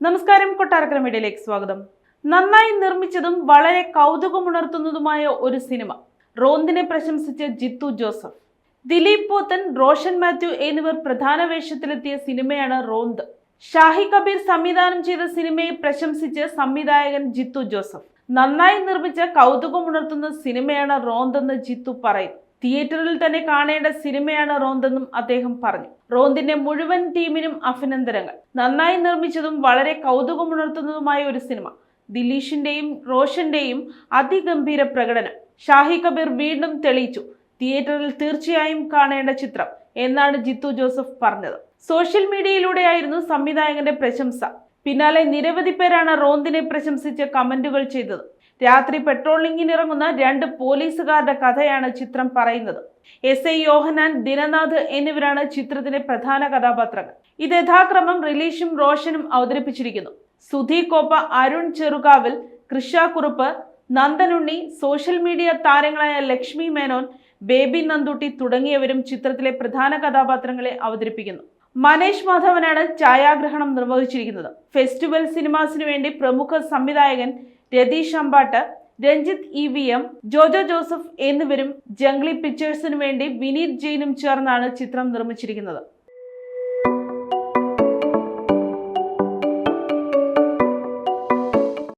നമസ്കാരം, കൊട്ടാരക്കര മീഡിയയിലേക്ക് സ്വാഗതം. നന്നായി നിർമ്മിച്ചതും വളരെ കൗതുകമുണർത്തുന്നതുമായ ഒരു സിനിമ. റോന്തിനെ പ്രശംസിച്ച് ജിത്തു ജോസഫ്. ദിലീപ് പോത്തൻ, റോഷൻ മാത്യു എന്നിവർ പ്രധാന വേഷത്തിലെത്തിയ സിനിമയാണ് റോന്ത്. ഷാഹി കബീർ സംവിധാനം ചെയ്ത സിനിമയെ പ്രശംസിച്ച് സംവിധായകൻ ജിത്തു ജോസഫ്. നന്നായി നിർമ്മിച്ച കൗതുകമുണർത്തുന്ന സിനിമയാണ് റോന്തെന്ന് ജിത്തു പറയും. തിയേറ്ററിൽ തന്നെ കാണേണ്ട സിനിമയാണ് റോന്തെന്നും അദ്ദേഹം പറഞ്ഞു. റോന്തിന്റെ മുഴുവൻ ടീമിനും അഭിനന്ദനങ്ങൾ. നന്നായി നിർമ്മിച്ചതും വളരെ കൗതുകമുണർത്തുന്നതുമായ ഒരു സിനിമ. ദിലീഷിന്റെയും റോഷന്റെയും അതിഗംഭീര പ്രകടനം ഷാഹി കബീർ വീണ്ടും തെളിയിച്ചു. തിയേറ്ററിൽ തീർച്ചയായും കാണേണ്ട ചിത്രം എന്നാണ് ജിത്തു ജോസഫ് പറഞ്ഞത്. സോഷ്യൽ മീഡിയയിലൂടെയായിരുന്നു സംവിധായകന്റെ പ്രശംസ. പിന്നാലെ നിരവധി പേരാണ് റോന്തിനെ പ്രശംസിച്ച് കമന്റുകൾ ചെയ്തത്. രാത്രി പെട്രോളിംഗിനിറങ്ങുന്ന 2 പോലീസുകാരുടെ കഥയാണ് ചിത്രം പറയുന്നത്. SI യോഹനാൻ, ദിനനാഥ് എന്നിവരാണ് ചിത്രത്തിലെ പ്രധാന കഥാപാത്രങ്ങൾ. ഇത് യഥാക്രമം റിലീഷും റോഷനും അവതരിപ്പിച്ചിരിക്കുന്നു. സുധി കോപ്പ, അരുൺ ചെറുകാവിൽ, കൃഷ കുറുപ്പ്, നന്ദനുണ്ണി, സോഷ്യൽ മീഡിയ താരങ്ങളായ ലക്ഷ്മി മേനോൻ, ബേബി നന്ദുട്ടി തുടങ്ങിയവരും ചിത്രത്തിലെ പ്രധാന കഥാപാത്രങ്ങളെ അവതരിപ്പിക്കുന്നു. മനേഷ് മാധവനാണ് ഛായാഗ്രഹണം നിർവഹിച്ചിരിക്കുന്നത്. ഫെസ്റ്റിവൽ സിനിമാസിനു വേണ്ടി പ്രമുഖ സംവിധായകൻ രതീഷ് അമ്പാട്ട്, രഞ്ജിത്ത് EVM, ജോജോ ജോസഫ് എന്നിവരും ജംഗ്ലി പിക്ചേഴ്സിനു വേണ്ടി വിനീത് ജെയിനും ചേർന്നാണ് ചിത്രം നിർമ്മിച്ചിരിക്കുന്നത്.